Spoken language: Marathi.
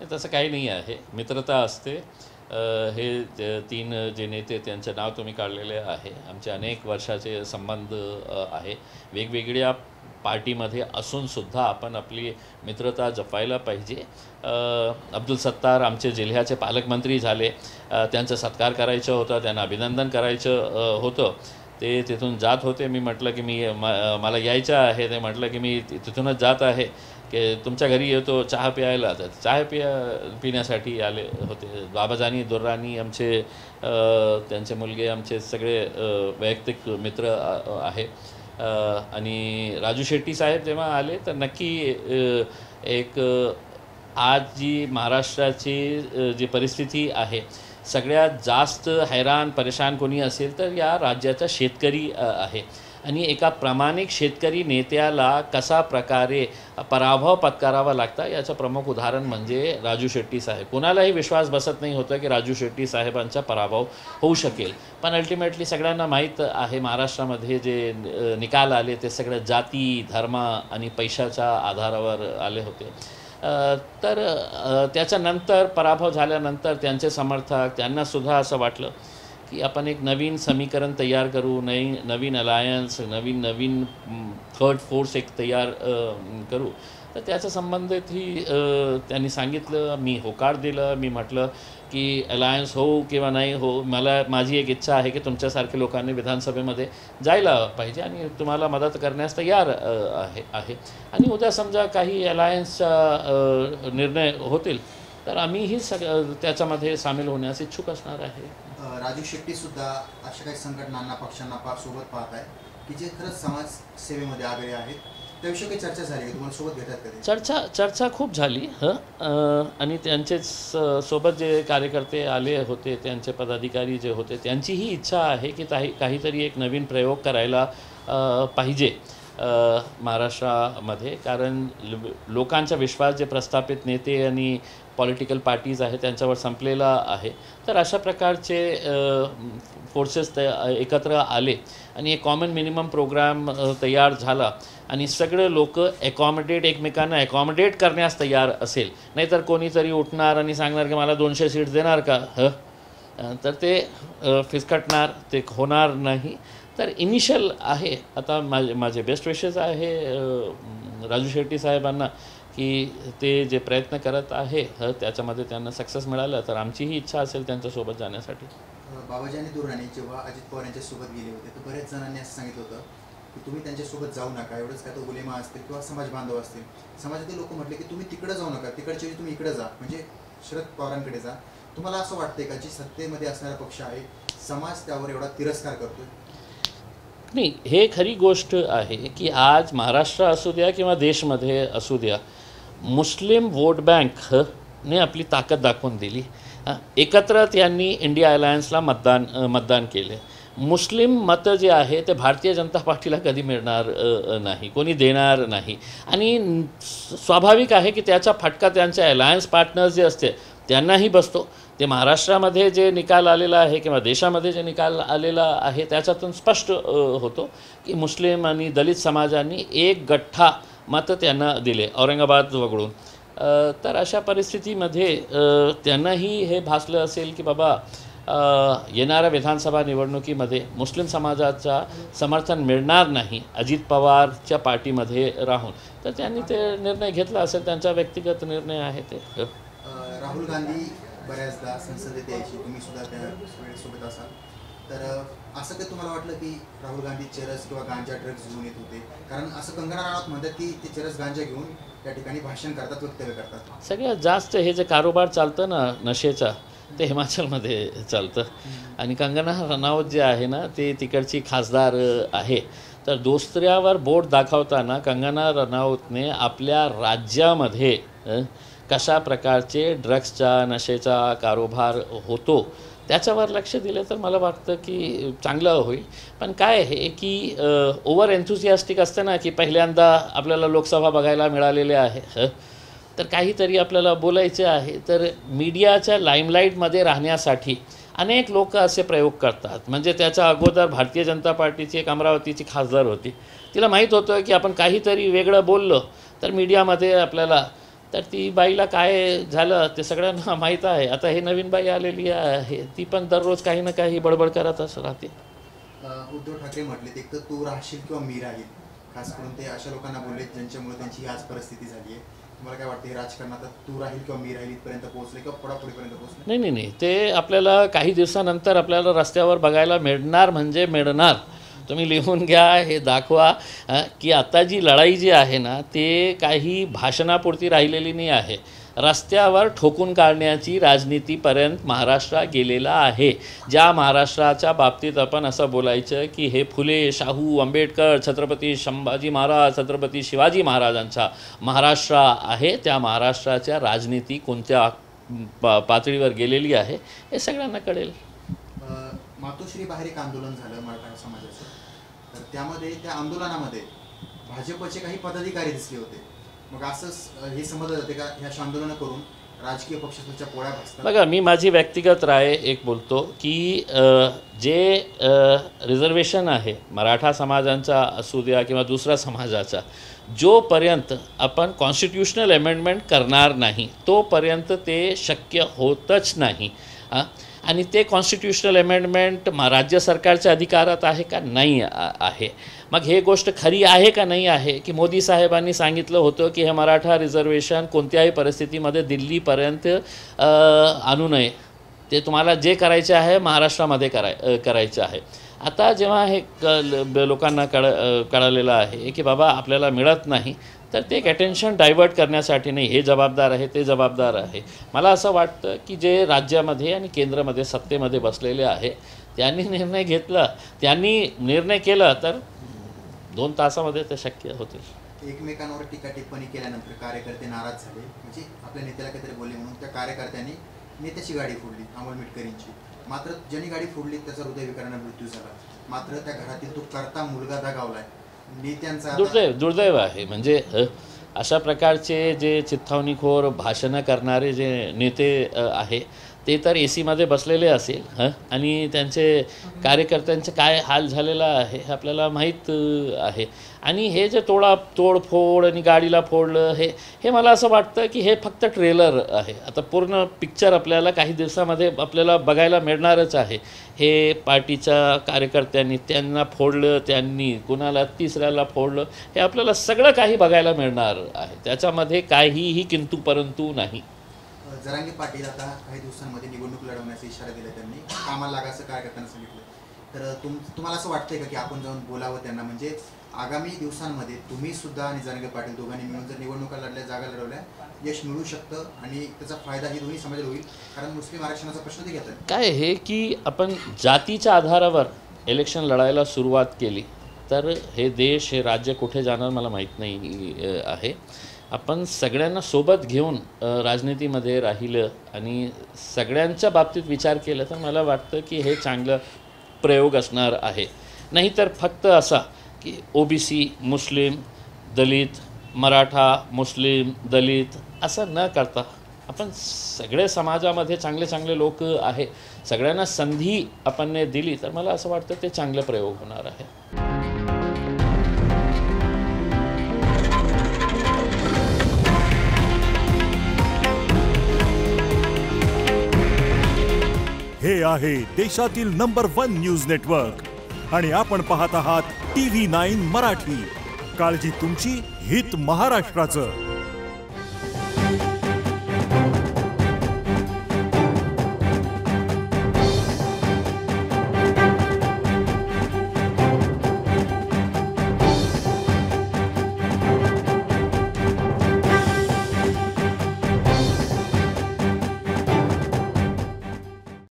तसं काही नाही आहे, मित्रता असते. हे तीन जे नेते त्यांचं नाव तुम्ही काढलेले आहे, आमचे अनेक वर्षाचे संबंध आहे. वेगवेगळ्या पार्टीमध्ये असूनसुद्धा आपण आपली मित्रता जपायला पाहिजे. अब्दुल सत्तार आमचे जिल्ह्याचे पालकमंत्री झाले, त्यांचा सत्कार करायचं होतं, त्यांना अभिनंदन करायचं होतं. ते तिथून जात होते. मी म्हटलं की मला यायचं आहे. ते म्हटलं की मी तिथूनच जात आहे, की तुमच्या घरी येतो चहा प्यायला. तर चहा पिण्यासाठी आले होते. बाबाजानी दुर्राणी आमचे त्यांचे मुलगे आमचे सगळे वैयक्तिक मित्र आहे. आणि राजू शेट्टी साहेब जेव्हा आले तर नक्की एक आज जी महाराष्ट्राची जी परिस्थिती आहे, सगळ्यात जास्त हैराण परेशान कोणी असेल तर या राज्याचा शेतकरी आहे. आणि एका प्रामाणिक शेतकरी नेत्याला कसा प्रकारे पराभव पत्करावा लागता याचं प्रमुख उदाहरण म्हणजे राजू शेट्टी साहेब. कोणालाही विश्वास बसत नाही होतं की राजू शेट्टी साहेबांचा पराभव होऊ शकेल, पण अल्टिमेटली सगळ्यांना माहीत आहे महाराष्ट्रामध्ये जे निकाल आले ते सगळं जाती, धर्म आणि पैशाच्या आधारावर आले होते. तर त्याच्यानंतर पराभव झाल्यानंतर त्यांचे समर्थक त्यांनासुद्धा असं वाटलं की आपण एक नवीन समीकरण तयार करू, नवीन अलायन्स, नवीन थर्ड फोर्स एक तयार करू. तर त्याच्या संबंधितही त्यांनी सांगितलं, मी होकार दिलं. मी म्हटलं की अलायन्स हो किंवा नाही हो, माझी एक इच्छा आहे की तुमच्यासारखे लोकांनी विधानसभेमध्ये जायला पाहिजे आणि तुम्हाला मदत करण्यास तयार आहे. आणि उद्या समजा काही अलायन्सचा निर्णय होतील तर आम्हीही त्याच्यामध्ये सामील होण्यास इच्छुक असणार आहे. राजू शेट्टी सुद्धा अशा काही संघटनांना, पक्षांना सोबत पाहत आहे की जे खरंच समाज सेवेमध्ये आगळे आहेत. त्याविषयी काही चर्चा झाली की तुम्हाला सोबत घेतात कधी? चर्चा खूप झाली. आणि त्यांचेच सोबत जे कार्यकर्ते आले होते, त्यांचे पदाधिकारी जे होते, त्यांचीही इच्छा आहे की काहीतरी एक नवीन प्रयोग करायला पाहिजे महाराष्ट्रामध्ये. कारण लोकांचा विश्वास जे प्रस्थापित नेते आणि पॉलिटिकल पार्टीज आहे त्यांच्यावर संपलेला आहे. तर अशा प्रकारचे फोर्सेस एकत्र आले आणि एक कॉमन मिनिमम प्रोग्राम तयार झाला आणि सगळे लोक एकमेकांना ॲकॉमोडेट करण्यास तयार असेल. नाहीतर कोणीतरी उठणार आणि सांगणार की मला 200 सीट्स देणार का, तर ते फिसकटणार, ते होणार नाही. तर इनिशियल आहे. आता माझे बेस्ट विशेस आहे राजू शेट्टी साहेबांना की ते जे प्रयत्न करत आहे त्याच्यामध्ये त्यांना सक्सेस मिळालं तर आमचीही इच्छा असेल त्यांच्यासोबत जाण्यासाठी. बाबाजानी दुर्राणी जेव्हा अजित पवार यांच्यासोबत गेले होते तर बऱ्याच जणांनी असं सांगितलं होतं की तुम्ही त्यांच्यासोबत जाऊ नका, एवढंच काय तो उलेमा असतील किंवा समाज बांधव असतील, समाजातील लोक म्हटले की तुम्ही तिकडे जाऊ नका, तिकडच्या वेळी तुम्ही इकडे जा, म्हणजे शरद पवारांकडे जा. तुम्हाला असं वाटतंय का जी सत्तेमध्ये असणारा पक्ष आहे समाज त्यावर एवढा तिरस्कार करतोय? नाही, हे खरी गोष्ट आहे की आज महाराष्ट्र असू द्या किंवा देशमध्ये असू द्या, मुस्लिम वोट बँकने आपली ताकद दाखवून दिली. एकत्र त्यांनी इंडिया अलायन्सला मतदान केले. मुस्लिम मतं जे आहे ते भारतीय जनता पार्टीला कधी मिळणार नाही, कोणी देणार नाही. आणि स्वाभाविक आहे की त्याचा फटका त्यांचे अलायन्स पार्टनर्स जे असते त्यांनाही बसतो. ते महाराष्ट्रामध्ये जे निकाल आलेला आहे किंवा देशामध्ये जे निकाल आलेला आहे त्याच्यातून स्पष्ट होतो की मुस्लिम आणि दलित समाजांनी एक गठ्ठा मतं त्यांना दिले औरंगाबाद वगळून. तर अशा परिस्थितीमध्ये त्यांनाही हे भासलं असेल की बाबा येणाऱ्या विधानसभा निवडणुकीमध्ये मुस्लिम समाजाचा समर्थन मिळणार नाही अजित पवारच्या पार्टीमध्ये राहून. तर त्यांनी ते निर्णय घेतला असेल, त्यांचा व्यक्तिगत निर्णय आहे ते. राहुल गांधी बऱ्याचदा संसदेत यायची, तुम्ही सुद्धा त्या वेळेसोबत असाल, तर असं काही तुम्हाला वाटलं की राहुल गांधी चरस किंवा गांजा ड्रग्ज घेऊन येत होते? कारण असं कंगना राणावत म्हणतात की ते चरस गांजा घेऊन त्या ठिकाणी भाषण करतात, वक्तव्य करतात. सगळ्यात जास्त हे जे कारोबार चालतं ना नशेचा, ते हिमाचलमध्ये चालतं. आणि कंगना रनौत जे आहे ना ते तिकडची खासदार आहे. तर दुसऱ्यावर बोट दाखवताना कंगना रनौतने आपल्या राज्यामध्ये कशा प्रकारचे ड्रग्सचा, नशेचा कारोबार होतो त्याच्यावर लक्ष दिलं तर मला वाटतं की चांगलं होईल. पण काय आहे की ओव्हर एन्थुसियास्टिक असतं ना की पहिल्यांदा आपल्याला लोकसभा बघायला मिळालेले आहे, तर काहीतरी आपल्याला बोलायचे आहे, तर मीडियाच्या लाईमलाईटमध्ये राहण्यासाठी अनेक लोक असे प्रयोग करतात. म्हणजे त्याच्या अगोदर भारतीय जनता पार्टीची एक अमरावतीची खासदार होती, तिला माहीत होतं की आपण काहीतरी वेगळं बोललं तर मीडियामध्ये आपल्याला तर ती बाईला काय झालं ते सगळ्यांना माहीत आहे. आता हे नवीन बाई आलेली आहे, ती पण दररोज काही ना काही बडबड करतच राहते. उद्धव ठाकरे म्हटले एक तर तू राहशील किंवा मी राहील, खास करून ते अशा लोकांना बोलले ज्यांच्यामुळे त्यांची आज परिस्थिती झाली आहे. तुम्हाला काय वाटतं हे राजकारणात तू राहील किंवा मी राहील इथपर्यंत पोहोचले किंवा पुढापुढीपर्यंत पोहोचले? नाही, ते आपल्याला काही दिवसानंतर आपल्याला रस्त्यावर बघायला मिळणार म्हणजे मिळणार. तुम्ही लिहून घ्या, हे दाखवा की आता जी लढाई जी आहे ना ते काही भाषणापुरती राहिलेली नाही आहे. रस्त्यावर ठोकून काढण्याची राजनीतीपर्यंत महाराष्ट्र गेलेला आहे. ज्या महाराष्ट्राच्या बाबतीत आपण असं बोलायचं की हे फुले, शाहू, आंबेडकर, छत्रपती संभाजी महाराज, छत्रपती शिवाजी महाराजांचा महाराष्ट्र आहे, त्या महाराष्ट्राच्या राजनीती कोणत्या पातळीवर गेलेली आहे हे सगळ्यांना कळेल. मातोश्री बाहेर एक आंदोलन झालं मराठा समाजाचं, तर त्यामध्ये त्या आंदोलनामध्ये भाजपचे काही पदाधिकारी दिसले होते. मग असंच हे समजलं जाते का ह्या आंदोलनं करून राजकीय पक्षाच्या पोळ्या भासतात? बघा, मी माझी व्यक्तिगत राय एक बोलतो की जे रिझर्वेशन आहे मराठा समाजांचा असू द्या किंवा दुसऱ्या समाजाचा, जोपर्यंत आपण कॉन्स्टिट्यूशनल अमेंडमेंट करणार नाही तोपर्यंत ते शक्य होतच नाही. आणि ते कॉन्स्टिट्यूशनल अमेंडमेंट राज्य सरकारच्या अधिकारात आहे का नाही आहे. मग हे गोष्ट खरी आहे का नाही आहे की मोदी साहेबांनी सांगितलं होतं की हे मराठा रिझर्वेशन कोणत्याही परिस्थितीमध्ये दिल्लीपर्यंत आणू नये, ते तुम्हाला जे करायचे आहे महाराष्ट्रामध्ये करायचं आहे. आता जेव्हा हे लोकांना कळलेलं आहे की बाबा आपल्याला मिळत नाही, तर ते एक अटेन्शन डायवर्ट करण्यासाठी नाही, हे जबाबदार आहे ते जबाबदार आहे. मला असं वाटतं की जे राज्यामध्ये आणि केंद्रामध्ये सत्तेमध्ये बसलेले आहे त्यांनी निर्णय घेतला, त्यांनी निर्णय केला तर 2 तासामध्ये ते शक्य होतील. एकमेकांवर टीका टिप्पणी केल्यानंतर कार्यकर्ते नाराज झाले, म्हणजे आपल्या नेत्याला काहीतरी बोलले म्हणून त्या कार्यकर्त्यांनी नेत्याची गाडी फोडली, अमोल मिटकरींची. मात्र ज्यांनी गाडी फोडली त्याचा हृदयविकाराने मृत्यू झाला. मात्र त्या घरातील तो करता मुलगा दगावलाय. नेत्यांचा दुर्दैव आहे. म्हणजे अशा प्रकारचे जे चिथावणीखोर भाषणं करणारे जे नेते आहे ते तर AC मध्ये बसलेले असेल आणि त्यांचे कार्यकर्त्यांचे काय हाल झालेला आहे हे आपल्याला माहीत आहे. आणि हे जे तोडफोड आणि गाडीला फोडलं हे मला असं वाटतं की हे फक्त ट्रेलर आहे. आता पूर्ण पिक्चर आपल्याला काही दिवसामध्ये आपल्याला बघायला मिळणारच आहे. हे पार्टीच्या कार्यकर्त्यांनी त्यांना फोडलं, त्यांनी कुणाला तिसऱ्याला फोडलं, हे आपल्याला सगळं काही बघायला मिळणार आहे. त्याच्यामध्ये काहीही किंतु परंतु नाही. जरांगे पाटील आता काही दिवसांमध्ये निवडणूक लढवण्याचा इशारा दिला, त्यांनी कामाला लागा असं कार्यकर्त्यांना सांगितलं. तर तुम्हाला असं वाटतंय का की आपण जाऊन बोलावं त्यांना, म्हणजे आगामी दिवसांमध्ये तुम्ही सुद्धा आणि जरांगे पाटील दोघांनी मिळून जर निवडणुका लढल्या, जागा लढवल्या, यश मिळू शकतं आणि त्याचा फायदा ही दोन्ही समाजाला होईल, कारण मुस्लिम आरक्षणाचा प्रश्न ते घेतात. काय हे की आपण जातीच्या आधारावर इलेक्शन लढायला सुरुवात केली तर हे देश, हे राज्य कुठे जाणार मला माहीत नाही आहे. आपण सगळ्यांना सोबत घेऊन राजनीतीमध्ये राहिलं आणि सगळ्यांच्या बाबतीत विचार केला तर मला वाटतं की हे चांगलं प्रयोग असणार आहे. नाहीतर फक्त असा की OBC, मुस्लिम, दलित, मराठा, मुस्लिम, दलित असं न करता आपण सगळे समाजामध्ये चांगले चांगले लोक आहे, सगळ्यांना संधी आपण दिली तर मला असं वाटतं ते चांगले प्रयोग होणार आहे. हे आहे देशातील नंबर 1 न्यूज नेटवर्क आणि आपण पाहत आहात TV9 मराठी. काळजी तुमची, हित महाराष्ट्राचं.